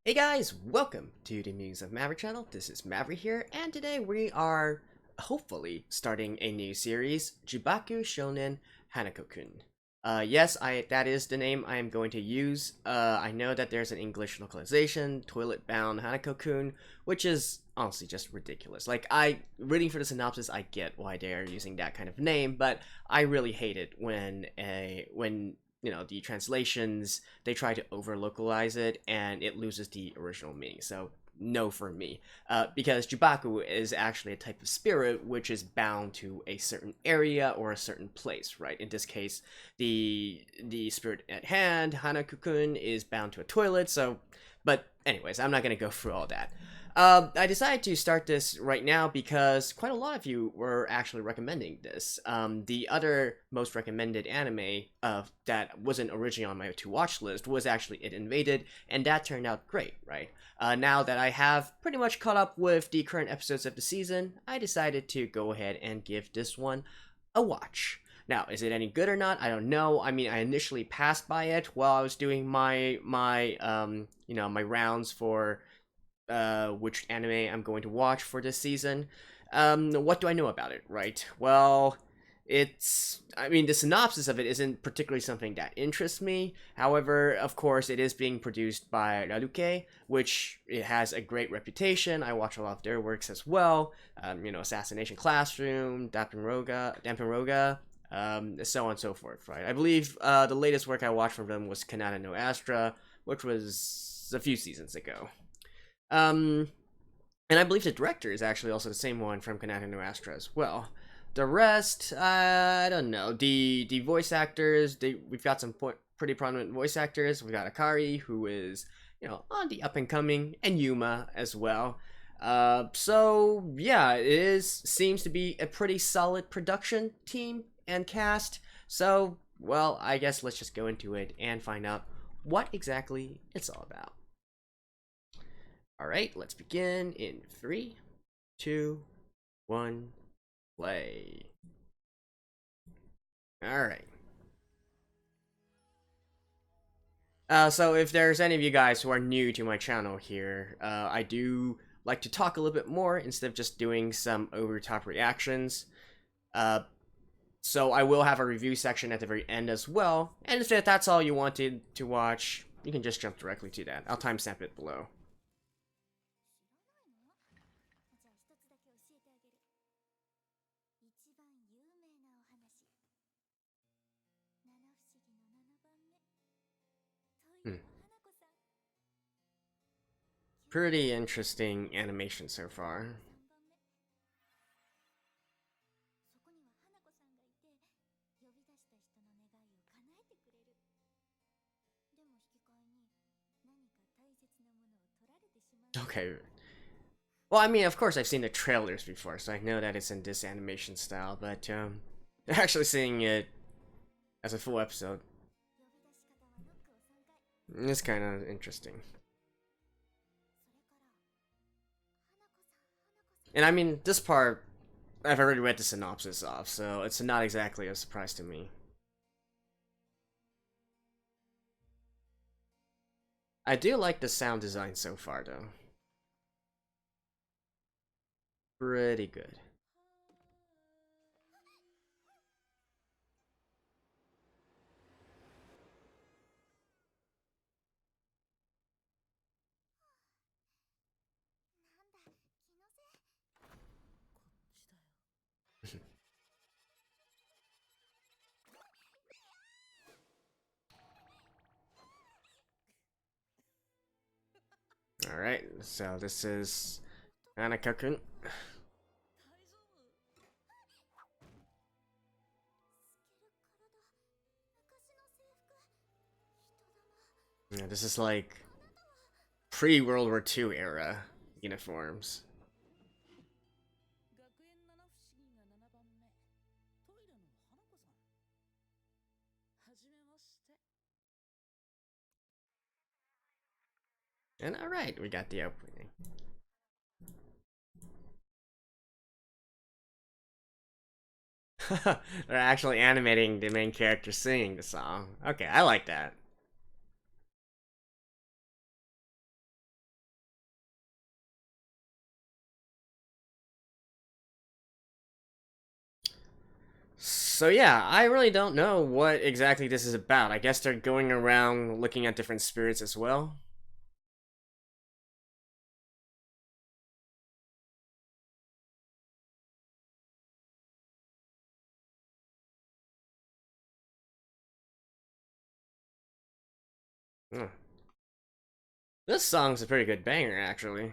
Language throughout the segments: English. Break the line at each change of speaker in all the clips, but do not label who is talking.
Hey guys, welcome to the Musings of Mavri channel. This is Mavri here, and today we are hopefully starting a new series, Jibaku Shounen Hanako-kun. Yes, that is the name I am going to use. I know that there's an English localization, Toilet-Bound Hanako-kun, which is honestly just ridiculous. Like, reading for the synopsis, I get why they are using that kind of name, but I really hate it when the translations, they try to over localize it and it loses the original meaning. So no for me, because Jibaku is actually a type of spirit which is bound to a certain area or a certain place, right? In this case, the spirit at hand, Hanakokun, is bound to a toilet. So, but anyways, I'm not gonna go through all that. I decided to start this right now because quite a lot of you were actually recommending this. The other most recommended anime that wasn't originally on my to-watch list was actually It Invaded, and that turned out great, right? Now that I have pretty much caught up with the current episodes of the season, I decided to go ahead and give this one a watch. Now, is it any good or not? I don't know. I mean, I initially passed by it while I was doing my rounds for which anime I'm going to watch for this season. What do I know about it, right? Well, the synopsis of it isn't particularly something that interests me. However, of course, it is being produced by Raluke, which it has a great reputation. I watch a lot of their works as well. Assassination Classroom, Danganronpa, so on and so forth, right? I believe the latest work I watched from them was Kanata no Astra, which was a few seasons ago. And I believe the director is actually also the same one from Kanata no Astra as well. The rest, I don't know. The voice actors, we've got some pretty prominent voice actors. We got Akari, who is, on the up and coming, and Yuma as well. So yeah, seems to be a pretty solid production team and cast. So, well, I guess let's just go into it and find out what exactly it's all about. Alright, let's begin in 3, 2, 1, play. Alright. So if there's any of you guys who are new to my channel here, I do like to talk a little bit more instead of just doing some over-top reactions. So I will have a review section at the very end as well, and if that's all you wanted to watch, you can just jump directly to that. I'll timestamp it below. Pretty interesting animation so far. Okay. Well, I mean, of course I've seen the trailers before, so I know that it's in this animation style, but actually seeing it as a full episode, it's kind of interesting. And I mean, this part, I've already read the synopsis of, so it's not exactly a surprise to me. I do like the sound design so far, though. Pretty good. Alright, so this is Hanakokun. Yeah, this is like pre-World War II era uniforms. And alright, we got the opening. They're actually animating the main character singing the song. Okay, I like that. So yeah, I really don't know what exactly this is about. I guess they're going around looking at different spirits as well. Hmm. This song's a pretty good banger, actually.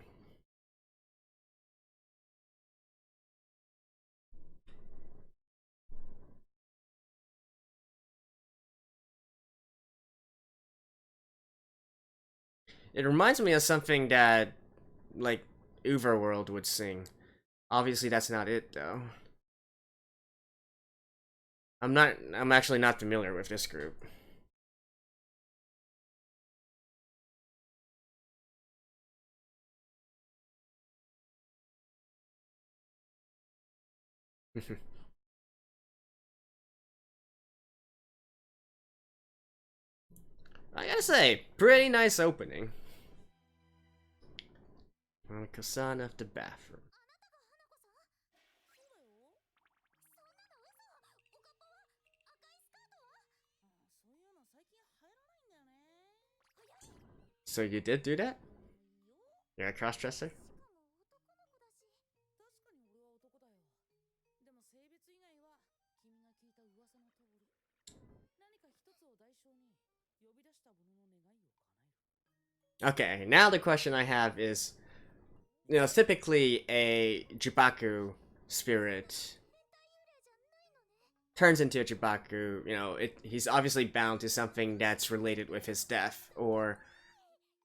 It reminds me of something that, like, Uberworld would sing. Obviously, that's not it, though. I'm actually not familiar with this group. I gotta say, pretty nice opening. Kasan of the bathroom. So you did do that? You're a cross-dresser? Okay, now the question I have is, typically a Jibaku spirit turns into a Jibaku, he's obviously bound to something that's related with his death, or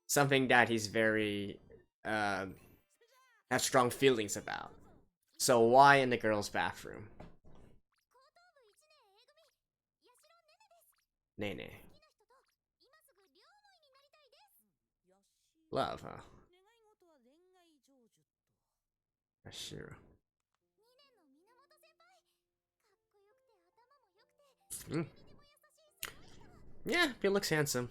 something that he's very, have strong feelings about. So why in the girl's bathroom? Nene. Love, huh? Ashira. Mm. Yeah, he looks handsome.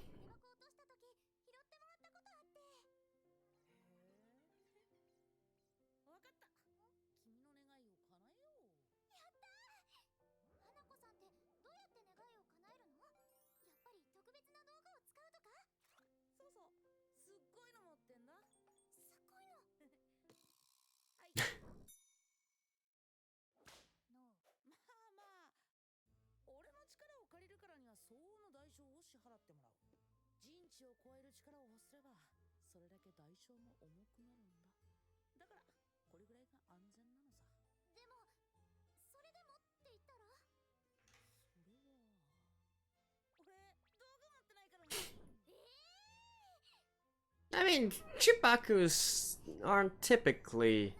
I mean, Chibakus aren't typically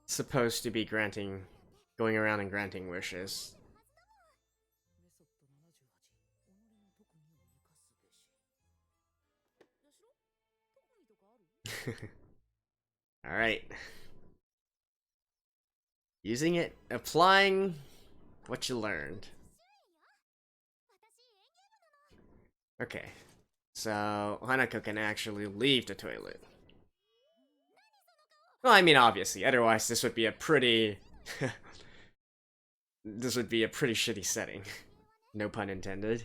supposed to be going around and granting wishes. Alright. Using it, applying what you learned. Okay. So, Hanako can actually leave the toilet. Well, I mean, obviously, otherwise this would be a pretty... this would be a pretty shitty setting. No pun intended.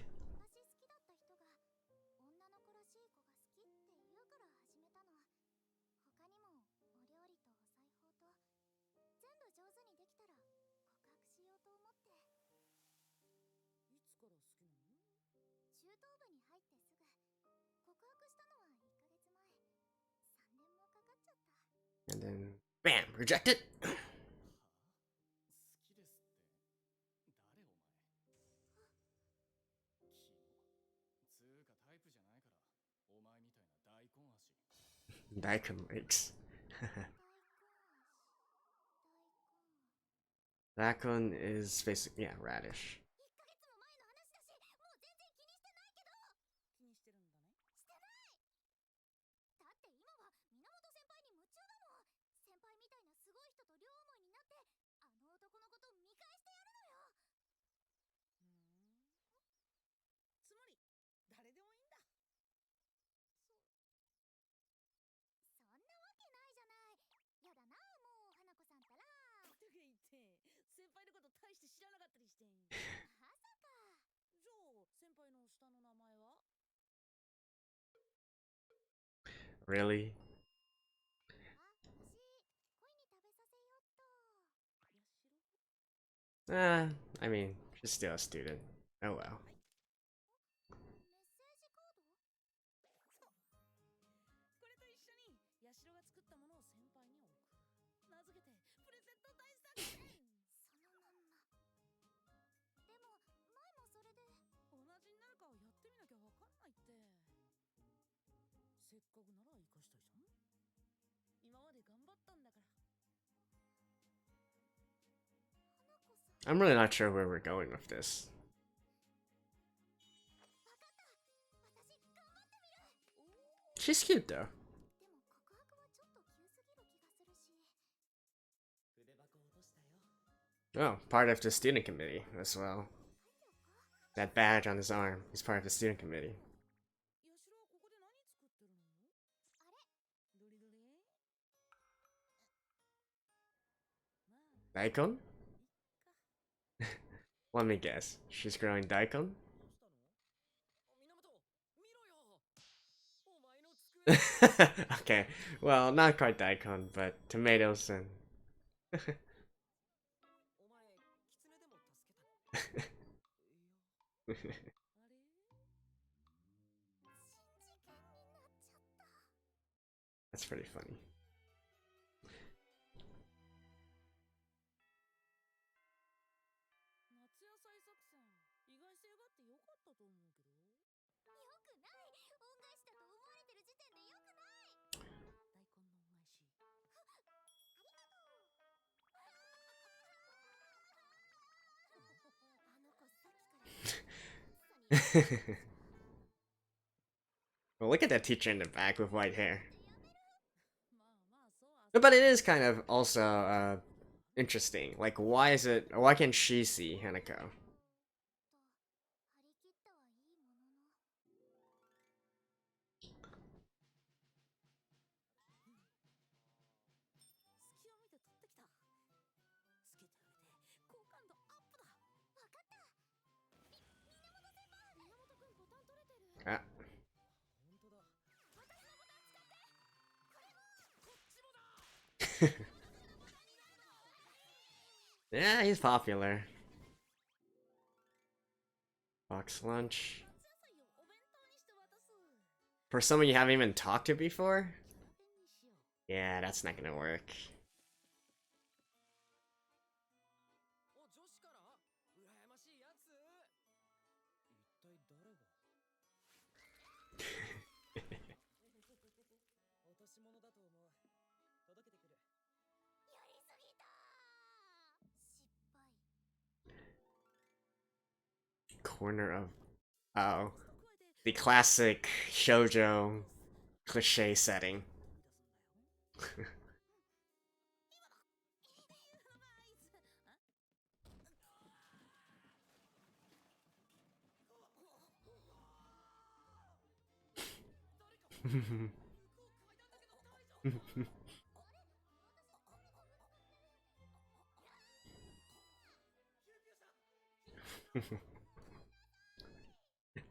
And then, bam, rejected. Daikon legs. Daikon is basically, yeah, radish.
知らなかったりして。まさか。じゃあ、先輩の下の名前は
Really?
あ、私、恋に食べさせよっと。ヤシロ
I mean, she's still a student. Oh well.
メッセージカードこれと一緒にヤシロが作ったものを先輩に送る。名付けてプレゼント大作戦そのまんま。でも前もそれで同じになるかをやってみなきゃわかんないって。せっかくなら生かしたいじゃん。今まで頑張ったんだから。花子さん
I'm really not sure where we're going with this.
わかった。私頑張ってみる。おお。
She's cute though.
でも告白はちょっと急すぎる気がするし。筆箱落としたよ。
Oh, part of the student committee as well. That badge on his arm. He's part of the student committee.
ヤシロはここで何作ってるの？あれ？どれどれ？まあ、
Daikon?
いっか。
Let me guess. She's growing daikon?
どうしたの？源、見ろよ。お前の机。
Okay, well, not quite daikon, but tomatoes and...
お前、狐でも助けたの？いや。あれ？新事件になっちゃった。
That's pretty funny.
夏野菜作戦、意外性があってよかったと思うけど。よくない。恩返しだと思われてる時点でよくない。大根の恩返し。ありがとう。あの子さっきから。
Well, look at that teacher in the back with white hair.
まあまあそう。
But it is kind of also interesting. Like, why can't she see Hanako?
張り切ったはいいものの。隙を見て取ってきた。つけてあげて好感度アップだ。わかった。源先輩。源くんボタン取れてる。
Ah.
本当だ。私のボタン使って。これもこっちもだ。
Yeah, he's popular. Box lunch.
夏野菜をお弁当にして渡す。
For someone you haven't even talked to before?
キャラ弁にしよう。
Yeah, that's not gonna work.
お、女子から羨ましいやつ。一体誰が。落とし物だと思う。届けてくる。やりすぎた。失敗。
Corner of... Oh. The classic shoujo cliche setting.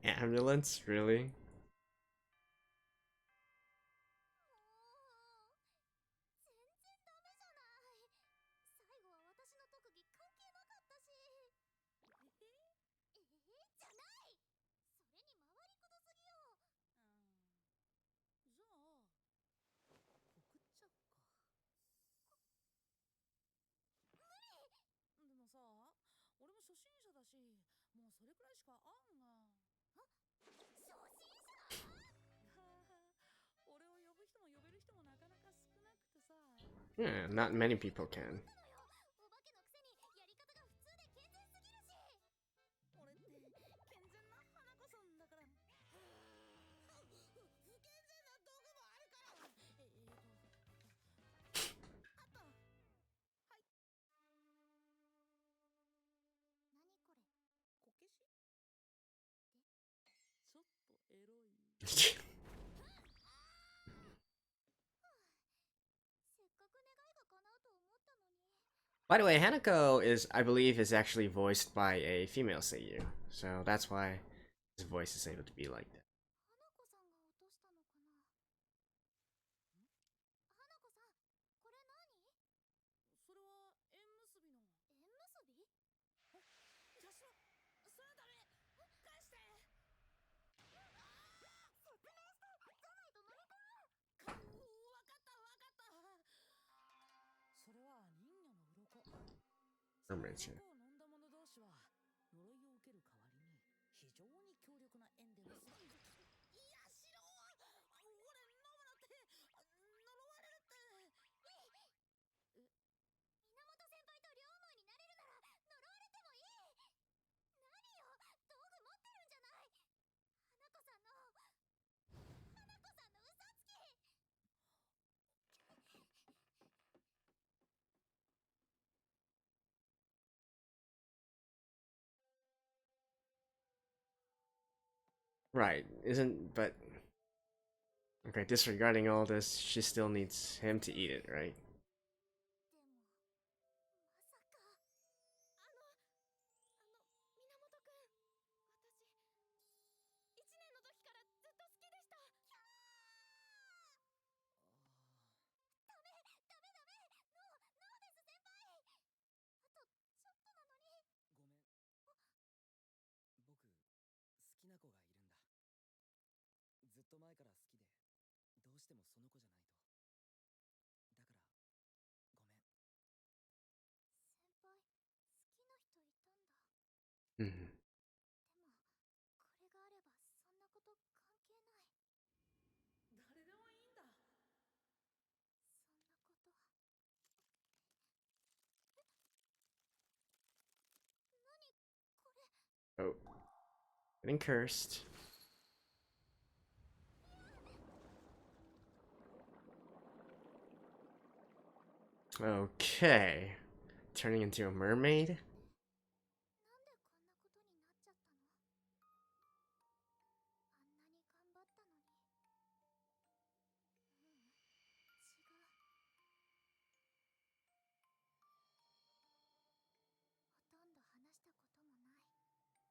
Ambulance? Really?
全然ダメじゃない。最後は私の特技関係なかったし。じゃない。それに回りくどすぎよ。じゃあ告っちゃっか。無理。でもさ、俺も初心者だし、もうそれくらいしか案が。初心者？俺を呼ぶ人も呼べる人もなかなか少なくてさ。
Yeah, not many people can.
お化けのくせにやり方が普通で健全すぎるし。俺って健全な花子さんだから。不健全な道具もあるから。あった。はい。何これ？こけし？で、ちょっとエロい。せっかく願いが叶うと思ったのに。
By the way, Hanako is, I believe, is actually voiced by a female seiyuu, so that's why his voice is able to be like that.
花子さん、これ何？それは縁結びの。縁結び？お、ヤシロ、それはダメ。返して。その鱗を飲んだ者同士は呪いを受ける代わりに非常に強力な縁で結ばれる。いや、しろ、俺飲むなって。呪われるって。いや、稲本先輩と両思いになれるならどれでもいい。何よ、道具持ってるんじゃない？花子さんの。花子さんの嘘つき。
Right, isn't, but okay, disregarding all this, she still needs him to eat it, right?
でも、まさか。
うん。Oh, getting cursed. Okay, turning into a mermaid.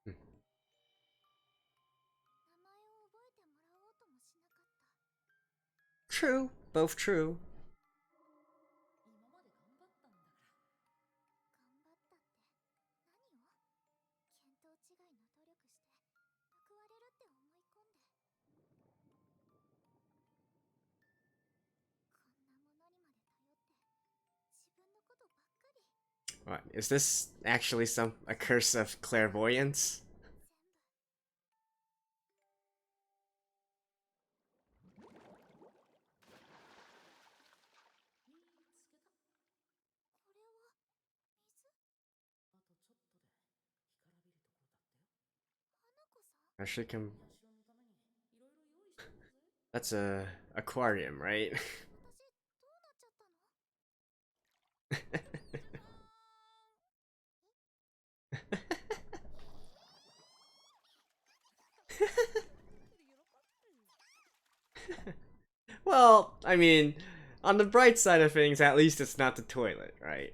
うん。True, both true.
頑張ったって何を？見当違いの努力して報われるって思い込んで。What?
What, is this actually a curse of clairvoyance?
見つけた。これは水？あとちょっとで干からびるところだったよ。花子さん？
Actually, can,
ヤシロのためにいろいろ用意したんだぜ。
that's a aquarium, right?
私どうなっちゃったの？じゃじゃーん。
Well, I mean, on the bright side of things, at least it's not the toilet, right?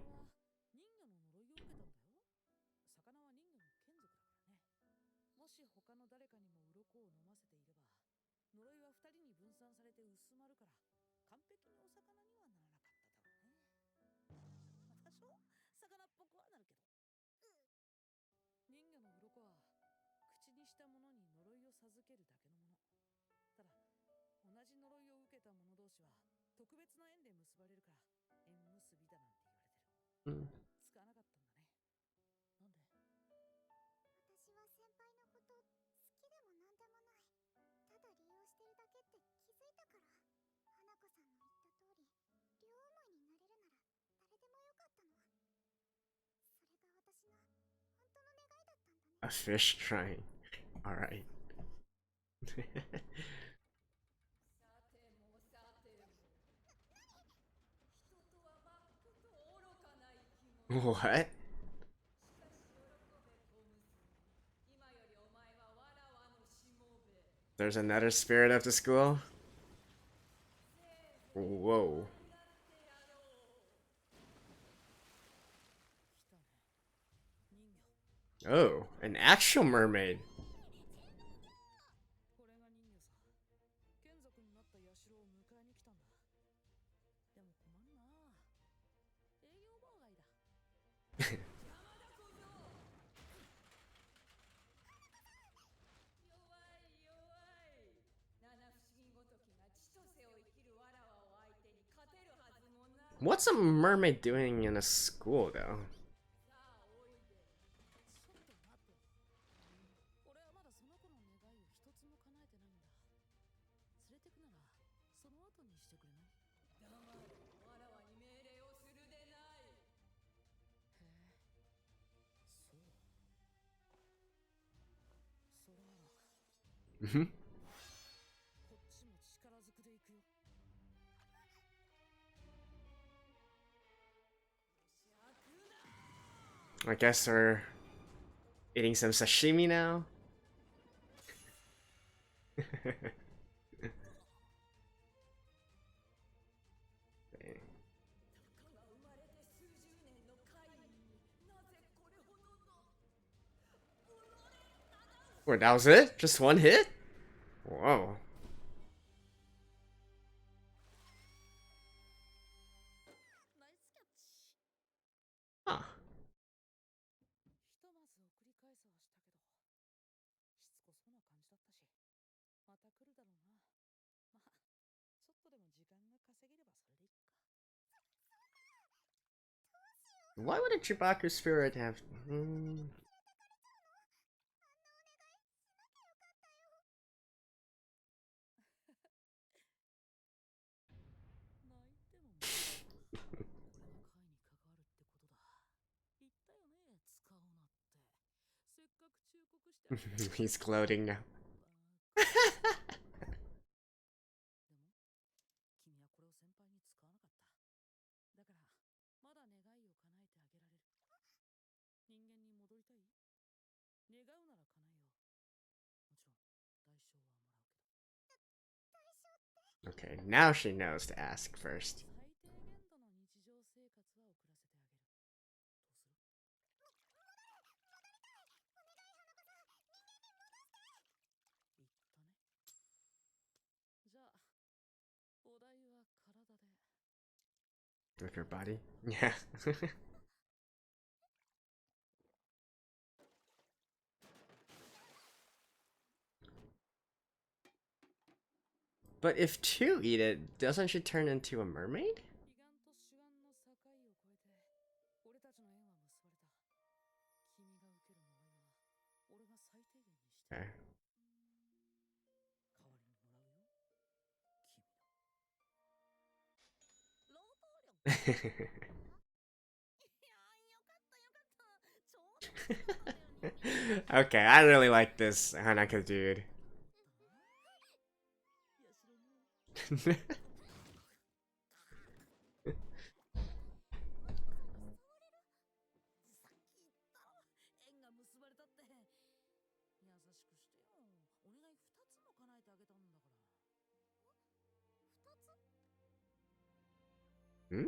うん。A fish trying. Alright.
さてもさても人とはまっこと愚かな生き物。
What?
しかし喜べトムス。今よりお前はわらわのしもべ。
There's another spirit of the school?
せいぜい
Whoa.
可愛がってやろう。
Oh, an actual mermaid.
これが人魚さ。眷属になったヤシロを迎えに来たんだ。でも困るな。営業妨害だ。
What's a mermaid doing in a school, though?
ちょっと待て。俺はまだその子の願いを一つも叶えてないんだ。連れてくならその後にしてくれない？黙れ。わらわに命令をするでない。へえ、そう。それならこっちも力ずくでいくよ。
I guess we're eating some sashimi now. Wait, that was it? Just one hit? Whoa. Huh.
ひとまず送り返すはしたけど、しつこそうな感じだったし、また来るだろうな。まあ、ちょっとでも時間が稼げればそれでいっか。
Why would a Jibaku spirit have... He's gloating now. でも、君はこれを先輩に使わなかった。だから、まだ願いを叶えてあげられる。人間に戻りたい？願うなら叶えよう。もちろん、代償はもらうけど。Okay, now she knows to ask first. 最低限度の日常生活は送らせてあげる。どうする？言ったね。じゃあ、お題は体で。With her body? Yeah. But if two eat it, doesn't she turn into a mermaid?
彼岸と主眼の境を越えて、俺たちの縁は結ばれた。君が受ける呪いは、俺が最低限にして。
Okay.
代わりにもらうよ。君の。労働力。いやー、よかったよかった。ちょうどよかったよね。
Okay, I really like this Hanako dude.
ヤシロも。縁が結ばれたって。優しくしてよ。お願い2つも叶えてあげたんだから。2つ？
Hmm?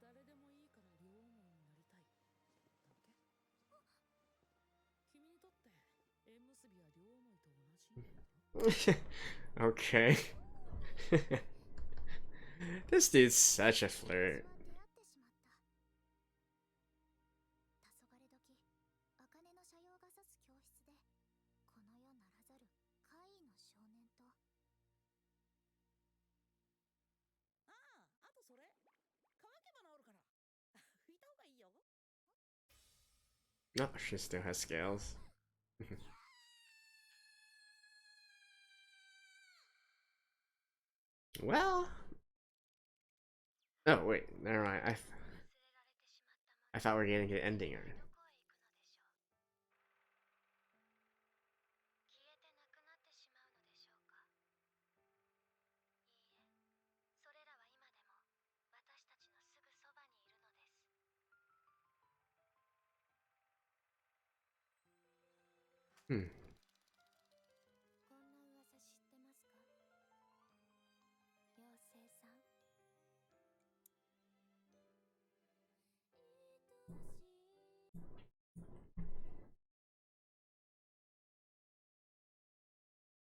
誰でもいいから両思いになりたい。だっけ？君にとって縁結びは両思いと同じ意味だろ？
Okay. This dude's such a flirt.
あとそれ乾けば治るから拭いた方がいいよ。
No, she still has scales. Well... Oh, wait, never mind. I thought we were getting an ending already. Hmm.
こんな噂知ってますか？妖精さん。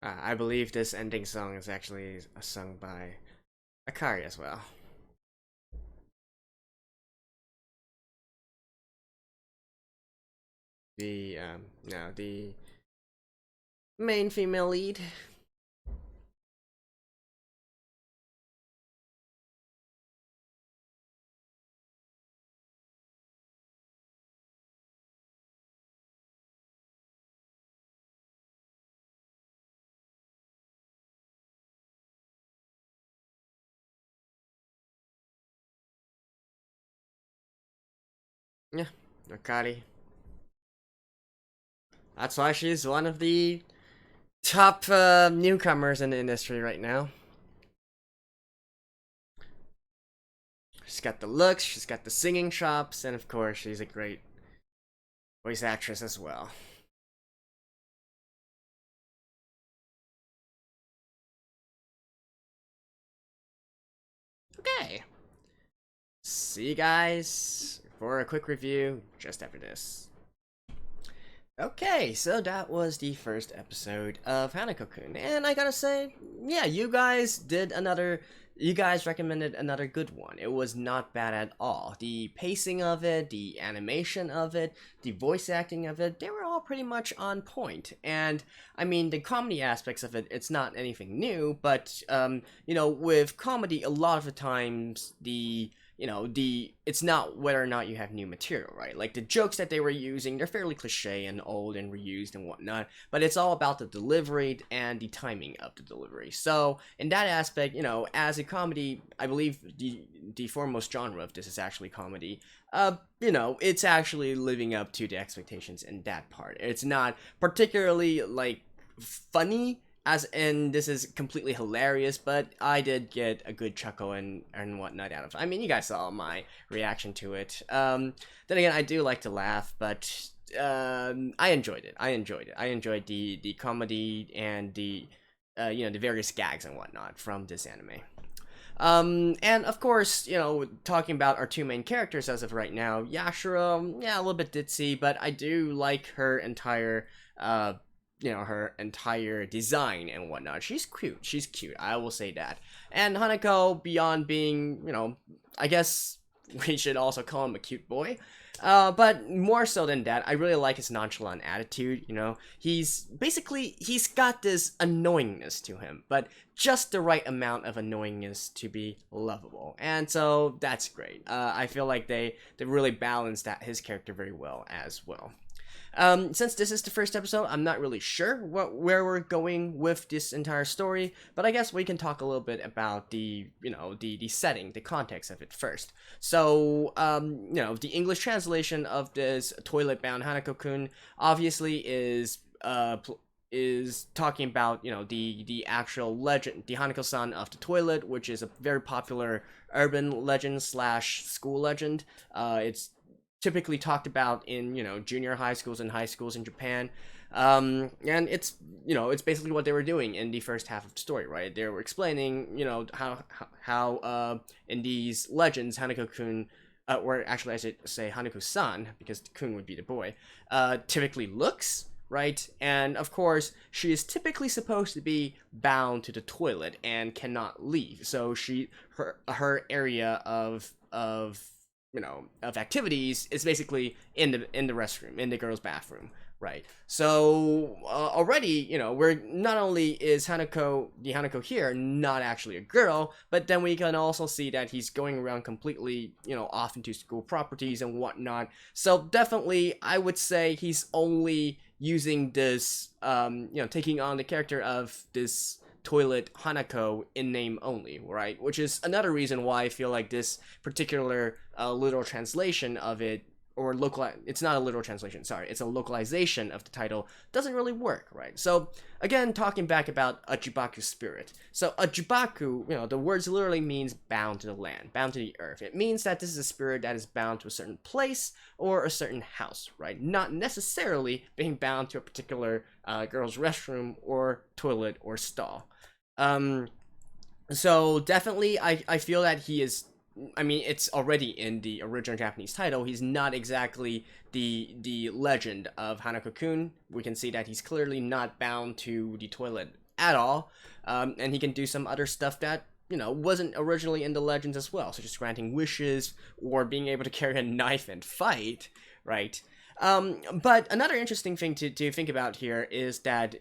I believe this ending song is actually sung by Akari as well. No, the main female lead. Yeah, Akari. That's why she's one of the top newcomers in the industry right now. She's got the looks, she's got the singing chops, and of course, she's a great voice actress as well. Okay. See you guys for a quick review just after this. Okay, so that was the first episode of Hanakokun, and I gotta say, yeah, you guys recommended another good one. It was not bad at all. The pacing of it, the animation of it, the voice acting of it, they were all pretty much on point. And, I mean, the comedy aspects of it, it's not anything new, but, with comedy, a lot of the times, it's not whether or not you have new material, right? Like the jokes that they were using, they're fairly cliche and old and reused and whatnot, but it's all about the delivery and the timing of the delivery. So in that aspect, as a comedy, I believe the foremost genre of this is actually comedy. It's actually living up to the expectations in that part. It's not particularly like funny as in this is completely hilarious, but I did get a good chuckle and whatnot out of it. I mean, you guys saw my reaction to it. Then again, I do like to laugh, but I enjoyed it. I enjoyed the comedy and the the various gags and whatnot from this anime. And of course, talking about our two main characters as of right now, Yashiro, yeah, a little bit ditzy, but I do like her entire her entire design and whatnot. She's cute, I will say that. And Hanako, beyond being, I guess we should also call him a cute boy, but more so than that, I really like his nonchalant attitude. He's got this annoyingness to him, but just the right amount of annoyingness to be lovable, and so that's great. I feel like they really balanced his character very well as well. Since this is the first episode, I'm not really sure where we're going with this entire story, but I guess we can talk a little bit about the setting, the context of it first. So, the English translation of this toilet-bound Hanako-kun obviously is talking about the actual legend, the Hanako-san of the toilet, which is a very popular urban legend slash school legend. It's typically talked about in junior high schools and high schools in Japan, and it's basically what they were doing in the first half of the story, right? They were explaining how in these legends Hanako-kun, or actually I should say Hanako-san, because kun would be the boy, typically looks, right? And of course she is typically supposed to be bound to the toilet and cannot leave, so her area of activities is basically in the restroom, in the girls' bathroom, right? So already, we're not only is the Hanako here not actually a girl, but then we can also see that he's going around completely, off into school properties and whatnot. So definitely, I would say he's only using this, taking on the character of this toilet Hanako in name only, right? Which is another reason why I feel like this particular literal translation of it, or it's not a literal translation, sorry, it's a localization of the title, doesn't really work, right? So again, talking back about a Jibaku spirit. So a Jibaku, the words literally means bound to the land, bound to the earth. It means that this is a spirit that is bound to a certain place or a certain house, right? Not necessarily being bound to a particular girl's restroom or toilet or stall. So definitely I feel that he is, I mean, it's already in the original Japanese title. He's not exactly the legend of Hanako-kun. We can see that he's clearly not bound to the toilet at all, and he can do some other stuff that wasn't originally in the legends as well, such as granting wishes or being able to carry a knife and fight, right? But another interesting thing to think about here is that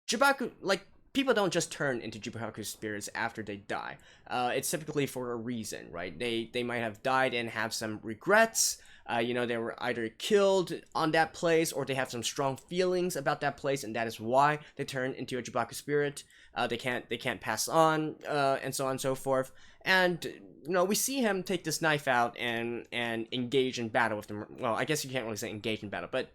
Jibaku, like, people don't just turn into Jibaku spirits after they die. It's typically for a reason, right? They might have died and have some regrets. They were either killed on that place or they have some strong feelings about that place, and that is why they turn into a Jibaku spirit. They can't pass on, and so on and so forth. And we see him take this knife out and engage in battle with the. Well, I guess you can't really say engage in battle, but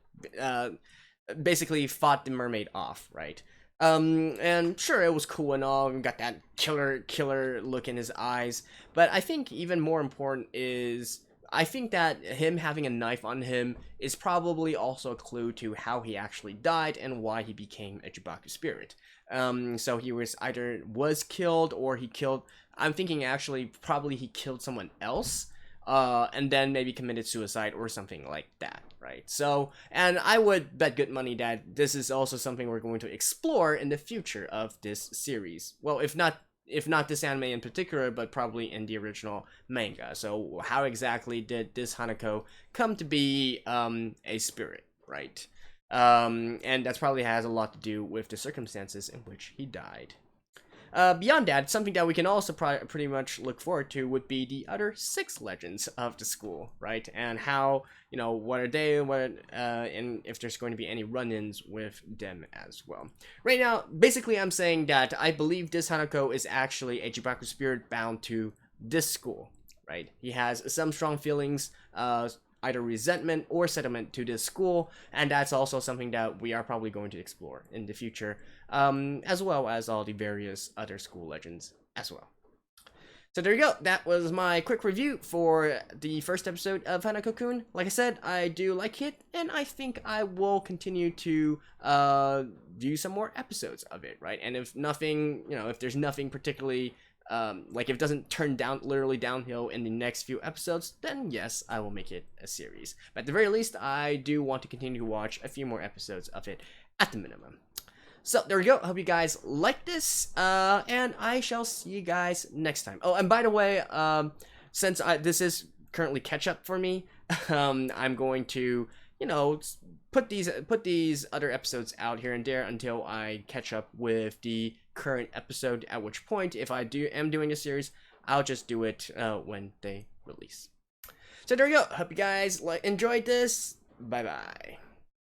basically fought the mermaid off, right? And sure, it was cool and all, and got that killer look in his eyes. But I think even more important is, I think that him having a knife on him is probably also a clue to how he actually died and why he became a Jibaku spirit. So he was either killed or he killed. I'm thinking actually probably he killed someone else, and then maybe committed suicide or something like that, right? So, and I would bet good money that this is also something we're going to explore in the future of this series. Well, if not this anime in particular, but probably in the original manga. So how exactly did this Hanako come to be a spirit, right? And that probably has a lot to do with the circumstances in which he died. Beyond that, something that we can also pretty much look forward to would be the other 6 legends of the school, right? And how, what are they, and if there's going to be any run-ins with them as well. Right now, basically I'm saying that I believe this Hanako is actually a Jibaku spirit bound to this school, right? He has some strong feelings, either resentment or sentiment to this school, and that's also something that we are probably going to explore in the future, as well as all the various other school legends as well. So there you go, that was my quick review for the first episode of Hanakokun. Like I said, I do like it, and I think I will continue to do some more episodes of it, right? And if nothing, if there's nothing particularly like if it doesn't turn literally downhill in the next few episodes, then yes, I will make it a series. But at the very least, I do want to continue to watch a few more episodes of it at the minimum. So there we go. Hope you guys like this, and I shall see you guys next time. Oh, and by the way, since this is currently catch up for me, I'm going to put these other episodes out here and there until I catch up with the current episode, at which point, if I am doing a series, I'll just do it when they release. So there you go. Hope you guys enjoyed this. Bye bye.